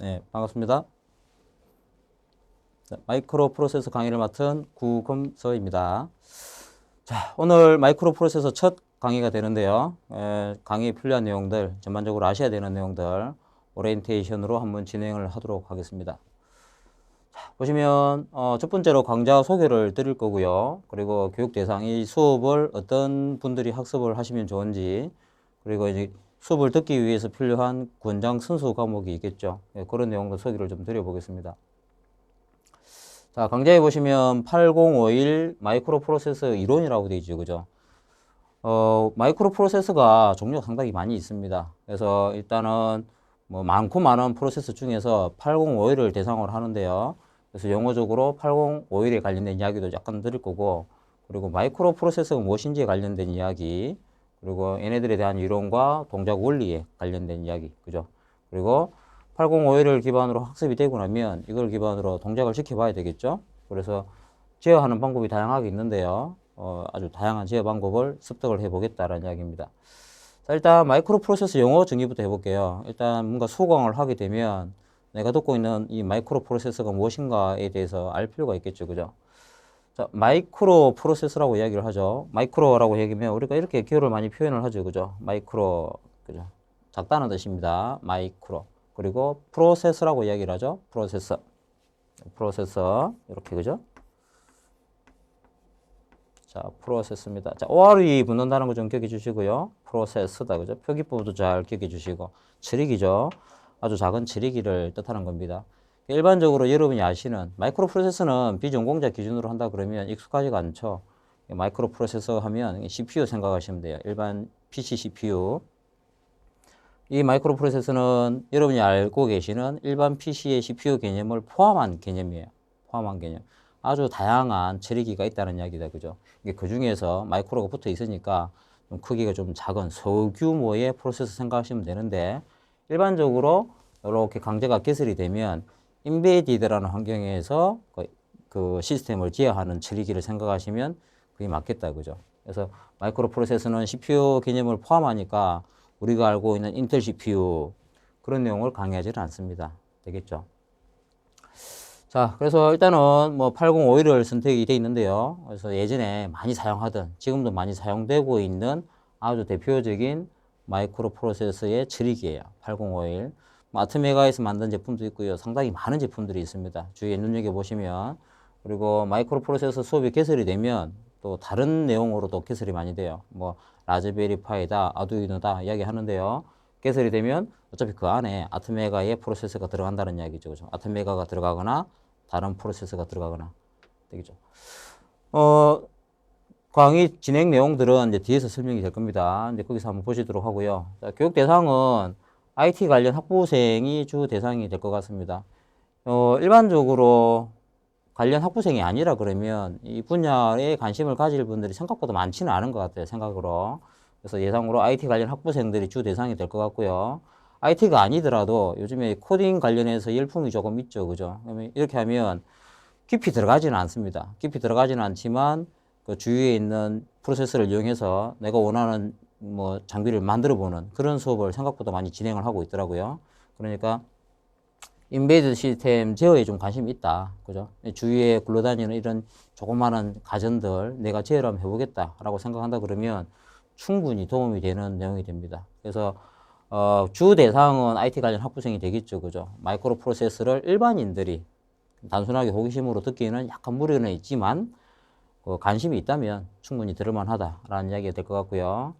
네, 반갑습니다. 자, 마이크로 프로세서 강의를 맡은 구금서입니다. 자, 오늘 마이크로 프로세서 첫 강의가 되는데요. 강의에 필요한 내용들, 전반적으로 아셔야 되는 내용들, 오리엔테이션으로 한번 진행을 하도록 하겠습니다. 자, 보시면, 첫 번째로 강좌 소개를 드릴 거고요. 그리고 교육 대상, 이 수업을 어떤 분들이 학습을 하시면 좋은지, 그리고 이제 수업을 듣기 위해서 필요한 권장 순수 과목이 있겠죠. 그런 내용도 소개를 좀 드려보겠습니다. 자, 강좌에 보시면 8051 마이크로 프로세서 이론이라고 되어 있죠. 그죠? 마이크로 프로세서가 종류가 상당히 많이 있습니다. 그래서 일단은 뭐 많고 많은 프로세서 중에서 8051을 대상으로 하는데요. 그래서 용어적으로 8051에 관련된 이야기도 약간 드릴 거고, 그리고 마이크로 프로세서가 무엇인지에 관련된 이야기, 그리고 얘네들에 대한 이론과 동작 원리에 관련된 이야기, 그죠? 그리고 8051을 기반으로 학습이 되고 나면 이걸 기반으로 동작을 지켜봐야 되겠죠? 그래서 제어하는 방법이 다양하게 있는데요. 아주 다양한 제어 방법을 습득을 해보겠다라는 이야기입니다. 자, 일단 마이크로 프로세서 용어 정의부터 해볼게요. 일단 뭔가 수강을 하게 되면 내가 듣고 있는 이 마이크로 프로세서가 무엇인가에 대해서 알 필요가 있겠죠. 그죠? 자, 마이크로 프로세서라고 이야기를 하죠. 마이크로라고 얘기하면 우리가 이렇게 기호를 많이 표현을 하죠. 그죠? 마이크로, 그죠? 작다는 뜻입니다. 마이크로. 그리고 프로세서라고 이야기를 하죠. 프로세서. 프로세서. 이렇게, 그죠? 자, 프로세스입니다. 자, OR이 붙는다는 거 좀 기억해 주시고요. 프로세스다, 그죠? 표기법도 잘 기억해 주시고. 처리기죠. 아주 작은 처리기를 뜻하는 겁니다. 일반적으로 여러분이 아시는 마이크로 프로세서는 비전공자 기준으로 한다 그러면 익숙하지가 않죠. 마이크로 프로세서 하면 CPU 생각하시면 돼요. 일반 PC CPU. 이 마이크로 프로세서는 여러분이 알고 계시는 일반 PC의 CPU 개념을 포함한 개념이에요. 포함한 개념. 아주 다양한 처리기가 있다는 이야기다. 그죠? 이게 그 중에서 마이크로가 붙어 있으니까 좀 크기가 좀 작은 소규모의 프로세서 생각하시면 되는데 일반적으로 이렇게 강제가 개설이 되면 인베디드라는 환경에서 그 시스템을 제어하는 처리기를 생각하시면 그게 맞겠다. 그죠? 그래서 마이크로 프로세서는 CPU 개념을 포함하니까 우리가 알고 있는 인텔 CPU 그런 내용을 강의하지는 않습니다. 되겠죠? 자, 그래서 일단은 뭐 8051을 선택이 되어 있는데요. 그래서 예전에 많이 사용하던, 지금도 많이 사용되고 있는 아주 대표적인 마이크로 프로세서의 처리기예요. 8051. 아트메가에서 만든 제품도 있고요. 상당히 많은 제품들이 있습니다. 주위에 눈여겨보시면. 그리고 마이크로 프로세서 수업이 개설이 되면 또 다른 내용으로도 개설이 많이 돼요. 뭐 라즈베리 파이다, 아두이노다 이야기 하는데요. 개설이 되면 어차피 그 안에 아트메가의 프로세서가 들어간다는 이야기죠. 그죠? 아트메가가 들어가거나 다른 프로세서가 들어가거나 되겠죠. 강의 진행 내용들은 이제 뒤에서 설명이 될 겁니다. 이제 거기서 한번 보시도록 하고요. 자, 교육 대상은 IT 관련 학부생이 주 대상이 될 것 같습니다. 일반적으로 관련 학부생이 아니라 그러면 이 분야에 관심을 가질 분들이 생각보다 많지는 않은 것 같아요. 생각으로. 그래서 예상으로 IT 관련 학부생들이 주 대상이 될 것 같고요. IT가 아니더라도 요즘에 코딩 관련해서 열풍이 조금 있죠. 그죠? 그러면 이렇게 하면 깊이 들어가지는 않습니다. 깊이 들어가지는 않지만 그 주위에 있는 프로세서를 이용해서 내가 원하는 뭐 장비를 만들어 보는 그런 수업을 생각보다 많이 진행을 하고 있더라고요. 그러니까 인베이드 시스템 제어에 좀 관심이 있다. 그죠? 주위에 굴러다니는 이런 조그마한 가전들 내가 제어를 한번 해보겠다라고 생각한다 그러면 충분히 도움이 되는 내용이 됩니다. 그래서 주 대상은 IT 관련 학부생이 되겠죠. 그죠? 마이크로 프로세서를 일반인들이 단순하게 호기심으로 듣기에는 약간 무리는 있지만 관심이 있다면 충분히 들을만 하다라는 이야기가 될 것 같고요.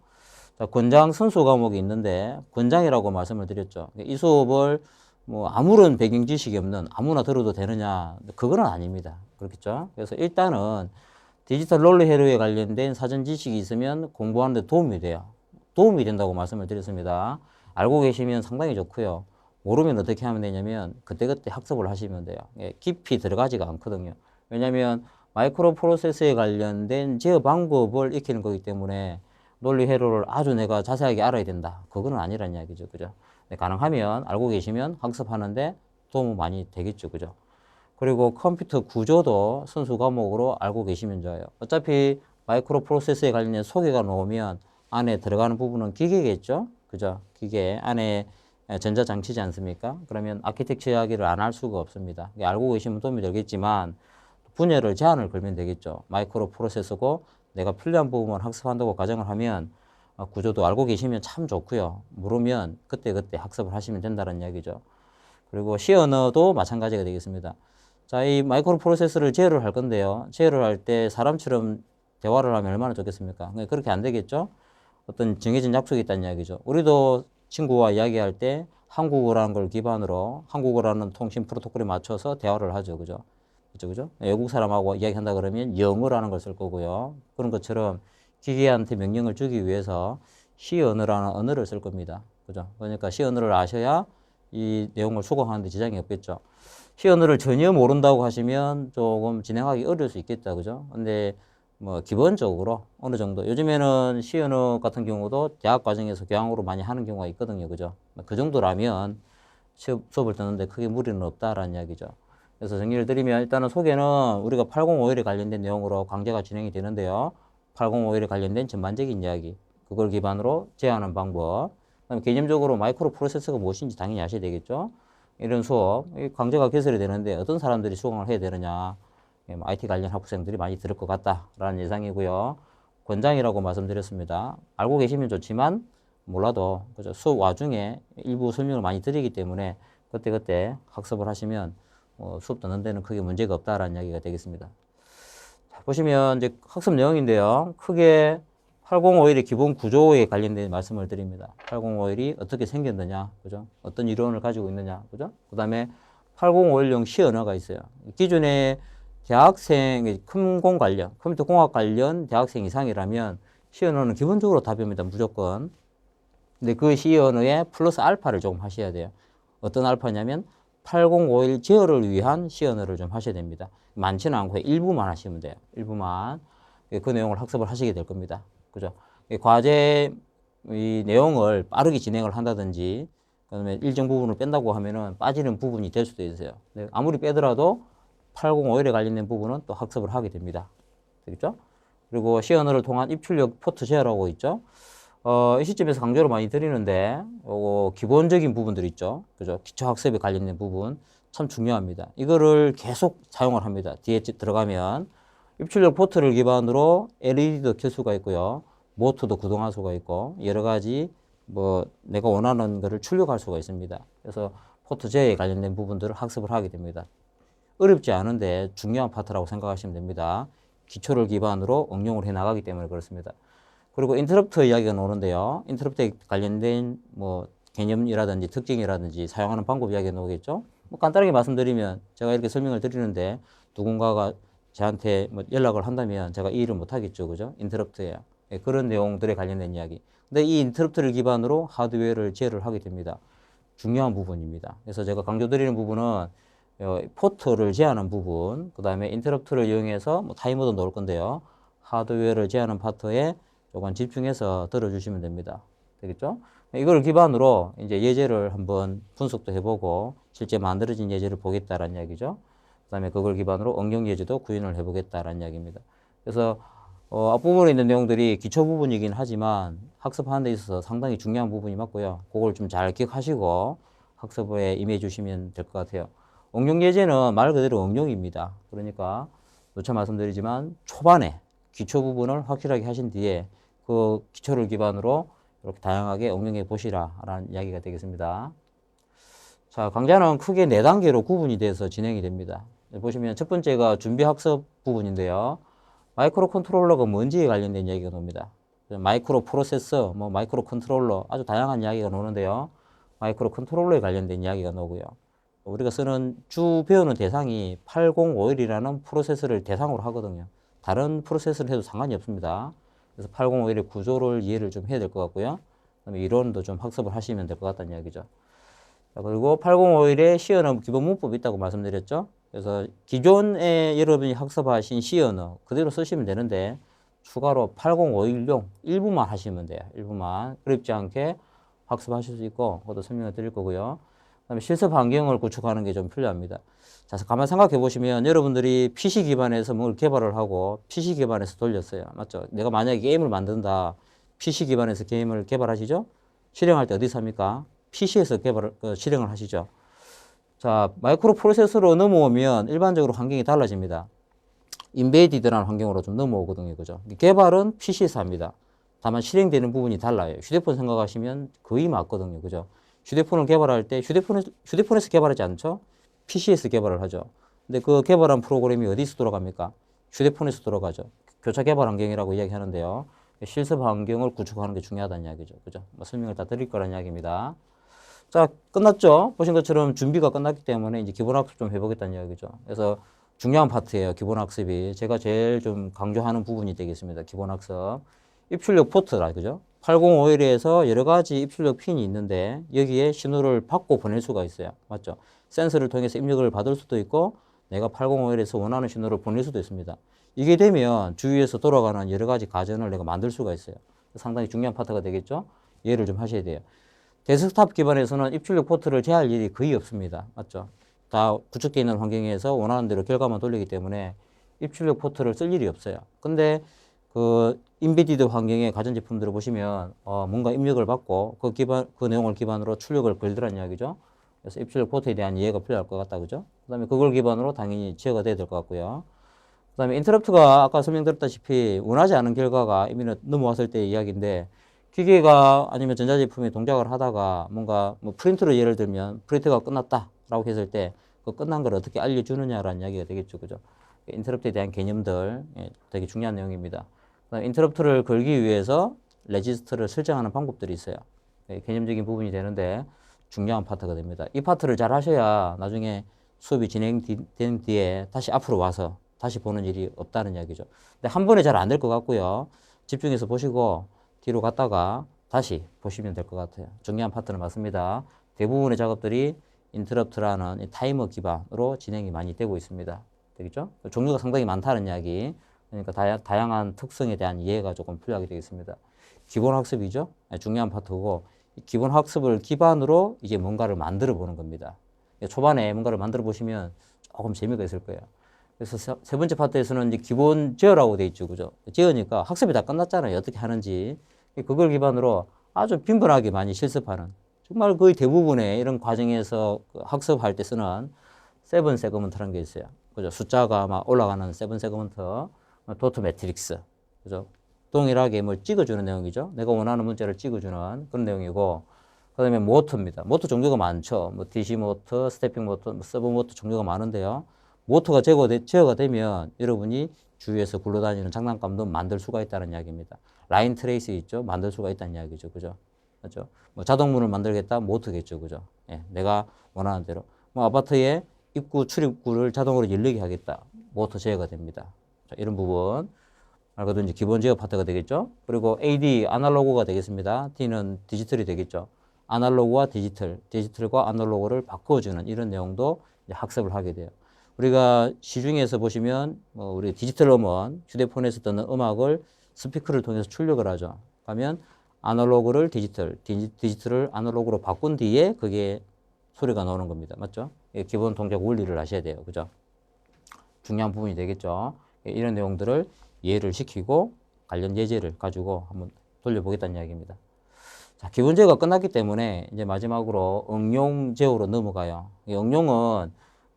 자, 권장 선수 과목이 있는데 권장이라고 말씀을 드렸죠. 이 수업을 뭐 아무런 배경 지식이 없는 아무나 들어도 되느냐 그건 아닙니다. 그렇겠죠? 그래서 일단은 디지털 롤러 회로에 관련된 사전 지식이 있으면 공부하는 데 도움이 돼요. 도움이 된다고 말씀을 드렸습니다. 알고 계시면 상당히 좋고요. 모르면 어떻게 하면 되냐면 그때그때 학습을 하시면 돼요. 깊이 들어가지가 않거든요. 왜냐하면 마이크로 프로세서에 관련된 제어 방법을 익히는 거기 때문에 논리 회로를 아주 내가 자세하게 알아야 된다. 그거는 아니란 이야기죠. 그죠? 가능하면 알고 계시면 학습하는데 도움 많이 되겠죠. 그죠? 그리고 컴퓨터 구조도 선수 과목으로 알고 계시면 좋아요. 어차피 마이크로 프로세서에 관련된 소개가 나오면 안에 들어가는 부분은 기계겠죠? 그죠? 기계 안에 전자장치지 않습니까? 그러면 아키텍처 이야기를 안 할 수가 없습니다. 알고 계시면 도움이 되겠지만 분야를 제한을 걸면 되겠죠. 마이크로 프로세서고 내가 필요한 부분을 학습한다고 가정을 하면 구조도 알고 계시면 참 좋고요. 모르면 그때그때 학습을 하시면 된다는 이야기죠. 그리고 C 언어도 마찬가지가 되겠습니다. 자, 이 마이크로 프로세서를 제어를 할 건데요. 제어를 할 때 사람처럼 대화를 하면 얼마나 좋겠습니까? 그렇게 안 되겠죠? 어떤 정해진 약속이 있다는 이야기죠. 우리도 친구와 이야기할 때 한국어라는 걸 기반으로 한국어라는 통신 프로토콜에 맞춰서 대화를 하죠. 그죠? 그죠? 외국 사람하고 이야기한다 그러면 영어라는 걸 쓸 거고요. 그런 것처럼 기계한테 명령을 주기 위해서 C 언어라는 언어를 쓸 겁니다. 그죠? 그러니까 C 언어를 아셔야 이 내용을 수강하는데 지장이 없겠죠. C 언어를 전혀 모른다고 하시면 조금 진행하기 어려울 수 있겠다. 그죠? 근데 뭐 기본적으로 어느 정도 요즘에는 C 언어 같은 경우도 대학 과정에서 교양으로 많이 하는 경우가 있거든요. 그죠? 그 정도라면 수업을 듣는데 크게 무리는 없다라는 이야기죠. 그래서 정리를 드리면 일단은 소개는 우리가 8051에 관련된 내용으로 강좌가 진행이 되는데요. 8051에 관련된 전반적인 이야기, 그걸 기반으로 제어하는 방법, 그다음에 개념적으로 마이크로 프로세서가 무엇인지 당연히 아셔야 되겠죠. 이런 수업, 강좌가 개설이 되는데 어떤 사람들이 수강을 해야 되느냐, IT 관련 학부생들이 많이 들을 것 같다라는 예상이고요. 권장이라고 말씀드렸습니다. 알고 계시면 좋지만 몰라도 그죠? 수업 와중에 일부 설명을 많이 드리기 때문에 그때그때 학습을 하시면 수업 듣는 데는 크게 문제가 없다라는 이야기가 되겠습니다. 자, 보시면 이제 학습 내용인데요. 크게 8051의 기본 구조에 관련된 말씀을 드립니다. 8051이 어떻게 생겼느냐, 그죠? 어떤 이론을 가지고 있느냐, 그죠? 그 다음에 8051용 C 언어가 있어요. 기존에 대학생, 컴공 관련, 컴퓨터 공학 관련 대학생 이상이라면 C 언어는 기본적으로 다 배웁니다. 무조건. 근데 그 C 언어에 플러스 알파를 조금 하셔야 돼요. 어떤 알파냐면 8051 제어를 위한 C 언어를 좀 하셔야 됩니다. 많지는 않고 일부만 하시면 돼요. 일부만. 그 내용을 학습을 하시게 될 겁니다. 그죠? 과제 이 내용을 빠르게 진행을 한다든지, 그다음에 일정 부분을 뺀다고 하면은 빠지는 부분이 될 수도 있어요. 아무리 빼더라도 8051에 관련된 부분은 또 학습을 하게 됩니다. 되겠죠? 그리고 C 언어를 통한 입출력 포트 제어라고 있죠. 이 시점에서 강조를 많이 드리는데, 기본적인 부분들 있죠. 그죠? 기초 학습에 관련된 부분 참 중요합니다. 이거를 계속 사용을 합니다. 뒤에 들어가면 입출력 포트를 기반으로 LED도 켤 수가 있고요. 모터도 구동할 수가 있고 여러 가지 뭐 내가 원하는 것을 출력할 수가 있습니다. 그래서 포트 제어에 관련된 부분들을 학습을 하게 됩니다. 어렵지 않은데 중요한 파트라고 생각하시면 됩니다. 기초를 기반으로 응용을 해 나가기 때문에 그렇습니다. 그리고 인터럽터 이야기가 나오는데요. 인터럽터에 관련된 뭐 개념이라든지 특징이라든지 사용하는 방법 이야기가 나오겠죠. 뭐 간단하게 말씀드리면 제가 이렇게 설명을 드리는데 누군가가 저한테 뭐 연락을 한다면 제가 이 일을 못 하겠죠. 그죠? 인터럽트예요. 예, 그런 내용들에 관련된 이야기. 근데 이 인터럽트를 기반으로 하드웨어를 제어를 하게 됩니다. 중요한 부분입니다. 그래서 제가 강조드리는 부분은 포트를 제어하는 부분, 그 다음에 인터럽트를 이용해서 뭐 타이머도 넣을 건데요. 하드웨어를 제어하는 파트에 조금 집중해서 들어주시면 됩니다. 되겠죠? 이걸 기반으로 이제 예제를 한번 분석도 해보고 실제 만들어진 예제를 보겠다라는 이야기죠. 그 다음에 그걸 기반으로 응용 예제도 구현을 해보겠다라는 이야기입니다. 그래서 앞부분에 있는 내용들이 기초 부분이긴 하지만 학습하는 데 있어서 상당히 중요한 부분이 맞고요. 그걸 좀 잘 기억하시고 학습에 임해 주시면 될 것 같아요. 응용 예제는 말 그대로 응용입니다. 그러니까 누차 말씀드리지만 초반에 기초 부분을 확실하게 하신 뒤에 그 기초를 기반으로 이렇게 다양하게 응용해 보시라라는 이야기가 되겠습니다. 자, 강좌는 크게 4단계로 구분이 돼서 진행이 됩니다. 보시면 첫 번째가 준비 학습 부분인데요. 마이크로 컨트롤러가 뭔지에 관련된 이야기가 나옵니다. 마이크로 프로세서, 뭐 마이크로 컨트롤러 아주 다양한 이야기가 나오는데요. 마이크로 컨트롤러에 관련된 이야기가 나오고요. 우리가 쓰는 배우는 대상이 8051이라는 프로세서를 대상으로 하거든요. 다른 프로세서를 해도 상관이 없습니다. 그래서 8051의 구조를 이해를 좀 해야 될 것 같고요. 그다음에 이론도 좀 학습을 하시면 될 것 같다는 이야기죠. 자, 그리고 8051의 C 언어 기본 문법이 있다고 말씀드렸죠. 그래서 기존에 여러분이 학습하신 C 언어 그대로 쓰시면 되는데 추가로 8051용 일부만 하시면 돼요. 일부만. 어렵지 않게 학습하실 수 있고 그것도 설명을 드릴 거고요. 그다음에 실습 환경을 구축하는 게 좀 필요합니다. 자, 가만 생각해 보시면 여러분들이 PC 기반에서 뭘 개발을 하고 PC 기반에서 돌렸어요. 맞죠? 내가 만약에 게임을 만든다. PC 기반에서 게임을 개발하시죠? 실행할 때 어디서 합니까? PC에서 실행을 하시죠. 자, 마이크로 프로세서로 넘어오면 일반적으로 환경이 달라집니다. 인베디드라는 환경으로 좀 넘어오거든요. 그죠? 개발은 PC에서 합니다. 다만 실행되는 부분이 달라요. 휴대폰 생각하시면 거의 맞거든요. 그죠? 휴대폰을 개발할 때 휴대폰에서 개발하지 않죠? PC에서 개발을 하죠. 근데 그 개발한 프로그램이 어디서 돌아갑니까? 휴대폰에서 돌아가죠. 교차 개발 환경이라고 이야기하는데요. 실습 환경을 구축하는 게 중요하다는 이야기죠. 그죠? 뭐 설명을 다 드릴 거라는 이야기입니다. 자, 끝났죠? 보신 것처럼 준비가 끝났기 때문에 이제 기본 학습 좀 해보겠다는 이야기죠. 그래서 중요한 파트예요. 기본 학습이. 제가 제일 좀 강조하는 부분이 되겠습니다. 기본 학습. 입출력 포트라, 그죠? 8051에서 여러 가지 입출력 핀이 있는데 여기에 신호를 받고 보낼 수가 있어요. 맞죠? 센서를 통해서 입력을 받을 수도 있고 내가 8051에서 원하는 신호를 보낼 수도 있습니다. 이게 되면 주위에서 돌아가는 여러 가지 가전을 내가 만들 수가 있어요. 상당히 중요한 파트가 되겠죠? 이해를 좀 하셔야 돼요. 데스크탑 기반에서는 입출력 포트를 제할 일이 거의 없습니다. 맞죠? 다 구축되어 있는 환경에서 원하는 대로 결과만 돌리기 때문에 입출력 포트를 쓸 일이 없어요. 근데 그 인베디드 환경의 가전제품들을 보시면 뭔가 입력을 받고 그 내용을 기반으로 출력을 걸더란 이야기죠. 그래서 입출력 포트에 대한 이해가 필요할 것 같다. 그죠? 그 다음에 그걸 기반으로 당연히 제어가 돼야 될 것 같고요. 그 다음에 인터럽트가 아까 설명드렸다시피 원하지 않은 결과가 이미 넘어왔을 때의 이야기인데 기계가 아니면 전자제품이 동작을 하다가 뭔가 뭐 프린트로 예를 들면 프린트가 끝났다라고 했을 때 그 끝난 걸 어떻게 알려주느냐라는 이야기가 되겠죠. 그죠? 인터럽트에 대한 개념들 되게 중요한 내용입니다. 인터럽트를 걸기 위해서 레지스터를 설정하는 방법들이 있어요. 개념적인 부분이 되는데 중요한 파트가 됩니다. 이 파트를 잘 하셔야 나중에 수업이 진행된 뒤에 다시 앞으로 와서 다시 보는 일이 없다는 이야기죠. 근데 한 번에 잘 안 될 것 같고요. 집중해서 보시고 뒤로 갔다가 다시 보시면 될 것 같아요. 중요한 파트는 맞습니다. 대부분의 작업들이 인터럽트라는 타이머 기반으로 진행이 많이 되고 있습니다. 되겠죠? 종류가 상당히 많다는 이야기. 그러니까 다양한 특성에 대한 이해가 조금 필요하게 되겠습니다. 기본 학습이죠? 중요한 파트고 기본 학습을 기반으로 이제 뭔가를 만들어 보는 겁니다. 초반에 뭔가를 만들어 보시면 조금 재미가 있을 거예요. 그래서 세 번째 파트에서는 이제 기본 제어라고 돼 있죠. 그죠? 제어니까 학습이 다 끝났잖아요. 어떻게 하는지. 그걸 기반으로 아주 빈번하게 많이 실습하는 정말 거의 대부분의 이런 과정에서 학습할 때 쓰는 세븐 세그먼트라는 게 있어요. 그죠? 숫자가 막 올라가는 세븐 세그먼트, 도트 매트릭스. 그죠? 동일하게 뭘 찍어주는 내용이죠. 내가 원하는 문자를 찍어주는 그런 내용이고, 그 다음에 모터입니다. 모터 종류가 많죠. 뭐 DC 모터, 스태핑 모터, 서브 모터 종류가 많은데요. 모터가 제어가 되면 여러분이 주위에서 굴러다니는 장난감도 만들 수가 있다는 이야기입니다. 라인 트레이스 있죠? 만들 수가 있다는 이야기죠. 그죠? 그죠? 뭐 자동문을 만들겠다? 모터겠죠. 그죠? 예, 내가 원하는 대로. 뭐 아파트에 입구, 출입구를 자동으로 열리게 하겠다. 모터 제어가 됩니다. 자, 이런 부분. 말 그대로 이제 기본 제어 파트가 되겠죠. 그리고 AD, 아날로그가 되겠습니다. D는 디지털이 되겠죠. 아날로그와 디지털과 아날로그를 바꿔주는 이런 내용도 이제 학습을 하게 돼요. 우리가 시중에서 보시면 우리 디지털 음원, 휴대폰에서 듣는 음악을 스피커를 통해서 출력을 하죠. 그러면 아날로그를 디지털을 아날로그로 바꾼 뒤에 그게 소리가 나오는 겁니다. 맞죠? 기본 동작 원리를 아셔야 돼요. 그죠? 중요한 부분이 되겠죠. 이런 내용들을 이해를 시키고 관련 예제를 가지고 한번 돌려보겠다는 이야기입니다. 자, 기본 제어가 끝났기 때문에 이제 마지막으로 응용 제어로 넘어가요. 이 응용은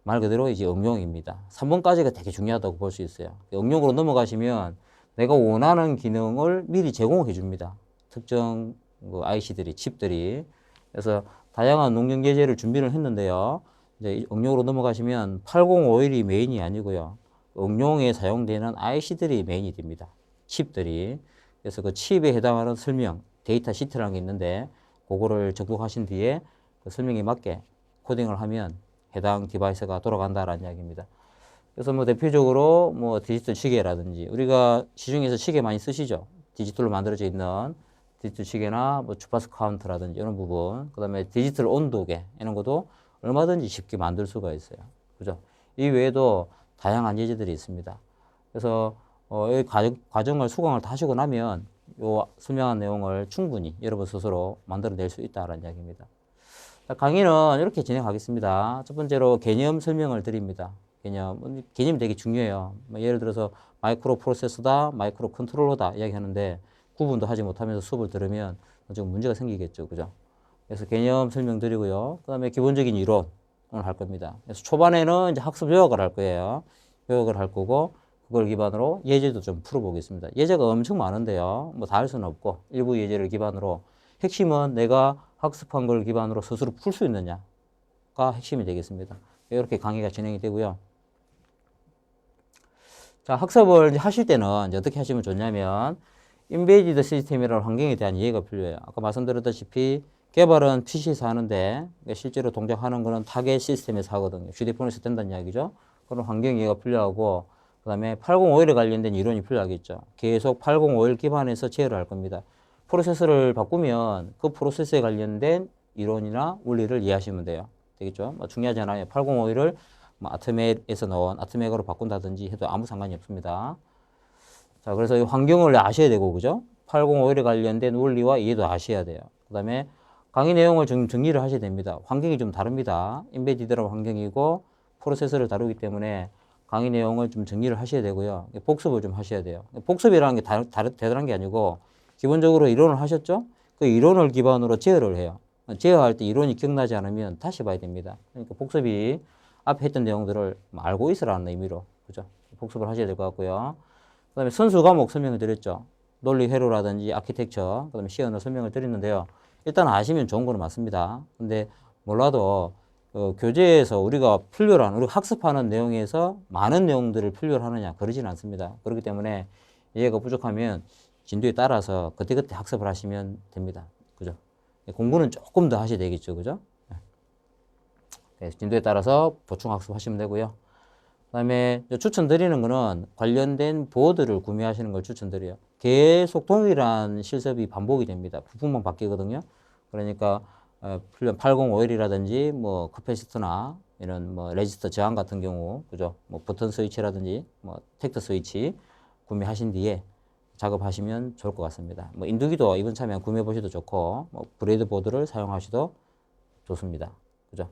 말 그대로 이제 응용입니다. 3번까지가 되게 중요하다고 볼 수 있어요. 응용으로 넘어가시면 내가 원하는 기능을 미리 제공해 줍니다. 특정 IC들이, 칩들이. 그래서 다양한 응용 예제를 준비를 했는데요. 이제 응용으로 넘어가시면 8051이 메인이 아니고요. 응용에 사용되는 IC들이 메인이 됩니다. 칩들이. 그래서 그 칩에 해당하는 설명, 데이터 시트라는 게 있는데 그거를 접속하신 뒤에 그 설명에 맞게 코딩을 하면 해당 디바이스가 돌아간다라는 이야기입니다. 그래서 뭐 대표적으로 뭐 디지털 시계라든지 우리가 시중에서 시계 많이 쓰시죠. 디지털로 만들어져 있는 디지털 시계나 뭐 주파수 카운트라든지 이런 부분, 그다음에 디지털 온도계 이런 것도 얼마든지 쉽게 만들 수가 있어요. 그죠? 이 외에도 다양한 예제들이 있습니다. 그래서 이 과정을 수강을 다 하시고 나면 요 설명한 내용을 충분히 여러분 스스로 만들어낼 수 있다는 이야기입니다. 자, 강의는 이렇게 진행하겠습니다. 첫 번째로 개념 설명을 드립니다. 개념이 되게 중요해요. 뭐 예를 들어서 마이크로 프로세서다, 마이크로 컨트롤러다 이야기하는데 구분도 하지 못하면서 수업을 들으면 좀 문제가 생기겠죠. 그죠? 그래서 개념 설명드리고요. 그 다음에 기본적인 이론 오늘 할 겁니다. 그래서 초반에는 이제 학습 요약을 할 거예요. 요약을 할 거고, 그걸 기반으로 예제도 좀 풀어보겠습니다. 예제가 엄청 많은데요. 뭐 다 할 수는 없고, 일부 예제를 기반으로 핵심은 내가 학습한 걸 기반으로 스스로 풀 수 있느냐가 핵심이 되겠습니다. 이렇게 강의가 진행이 되고요. 자, 학습을 이제 하실 때는 이제 어떻게 하시면 좋냐면, 인베디드 시스템이라는 환경에 대한 이해가 필요해요. 아까 말씀드렸다시피 개발은 PC에서 하는데 실제로 동작하는 거는 타겟 시스템에서 하거든요. 휴대폰에서 된다는 이야기죠. 그런 환경 이해가 필요하고, 그 다음에 805일에 관련된 이론이 필요하겠죠. 계속 805일 기반에서 제어를 할 겁니다. 프로세서를 바꾸면 그 프로세서에 관련된 이론이나 원리를 이해하시면 돼요. 되겠죠? 뭐 중요하지 않아요. 805일을 뭐 아트맥에서 넣은 아트맥으로 바꾼다든지 해도 아무 상관이 없습니다. 자, 그래서 이 환경을 아셔야 되고, 그죠? 805일에 관련된 원리와 이해도 아셔야 돼요. 그 다음에 강의 내용을 정리를 하셔야 됩니다. 환경이 좀 다릅니다. 인베디드라는 환경이고 프로세서를 다루기 때문에 강의 내용을 좀 정리를 하셔야 되고요. 복습을 좀 하셔야 돼요. 복습이라는 게 대단한 게 아니고 기본적으로 이론을 하셨죠? 그 이론을 기반으로 제어를 해요. 제어할 때 이론이 기억나지 않으면 다시 봐야 됩니다. 그러니까 복습이 앞에 했던 내용들을 알고 있으라는 의미로, 그죠? 복습을 하셔야 될 것 같고요. 그 다음에 선수 과목 설명을 드렸죠. 논리 회로라든지 아키텍처, 그 다음에 시언어 설명을 드렸는데요. 일단 아시면 좋은 거는 맞습니다. 근데 몰라도 교재에서 우리가 필요로 하는, 우리가 학습하는 내용에서 많은 내용들을 필요로 하느냐, 그러지는 않습니다. 그렇기 때문에 이해가 부족하면 진도에 따라서 그때그때 학습을 하시면 됩니다. 그죠? 공부는 조금 더 하셔야 되겠죠. 그죠? 네, 진도에 따라서 보충 학습하시면 되고요. 그 다음에 추천드리는 거는 관련된 보드를 구매하시는 걸 추천드려요. 계속 동일한 실습이 반복이 됩니다. 부품만 바뀌거든요. 그러니까 805L이라든지 뭐 커패시터나 이런 뭐 레지스터 저항 같은 경우, 그죠? 뭐 버튼 스위치라든지 뭐 텍트 스위치 구매하신 뒤에 작업하시면 좋을 것 같습니다. 뭐 인두기도 이번 참에 구매해 보셔도 좋고, 뭐 브레이드 보드를 사용하셔도 좋습니다. 그죠?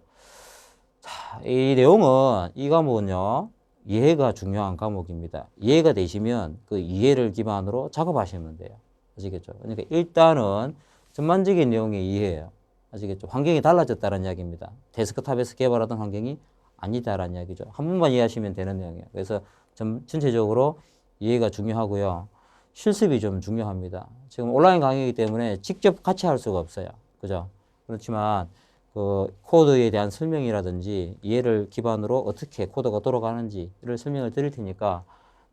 자, 이 내용은, 이 과목은요, 이해가 중요한 과목입니다. 이해가 되시면 그 이해를 기반으로 작업하시면 돼요. 아시겠죠? 그러니까 일단은 전반적인 내용의 이해예요. 아시겠죠? 환경이 달라졌다는 이야기입니다. 데스크탑에서 개발하던 환경이 아니다라는 이야기죠. 한 번만 이해하시면 되는 내용이에요. 그래서 전체적으로 이해가 중요하고요. 실습이 좀 중요합니다. 지금 온라인 강의이기 때문에 직접 같이 할 수가 없어요. 그죠? 그렇지만 그 코드에 대한 설명이라든지 이해를 기반으로 어떻게 코드가 돌아가는지를 설명을 드릴 테니까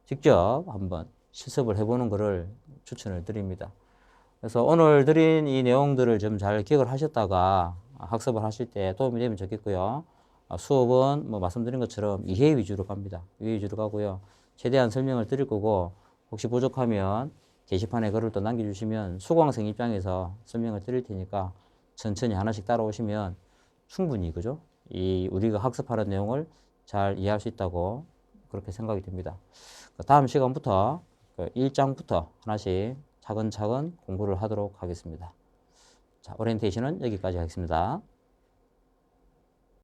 직접 한번 실습을 해보는 것을 추천을 드립니다. 그래서 오늘 드린 이 내용들을 좀 잘 기억을 하셨다가 학습을 하실 때 도움이 되면 좋겠고요. 수업은 뭐 말씀드린 것처럼 이해 위주로 갑니다. 이해 위주로 가고요. 최대한 설명을 드릴 거고, 혹시 부족하면 게시판에 글을 또 남겨주시면 수강생 입장에서 설명을 드릴 테니까 천천히 하나씩 따라오시면 충분히, 그죠? 이 우리가 학습하는 내용을 잘 이해할 수 있다고 그렇게 생각이 됩니다. 다음 시간부터 1장부터 하나씩 차근차근 공부를 하도록 하겠습니다. 자, 오리엔테이션은 여기까지 하겠습니다.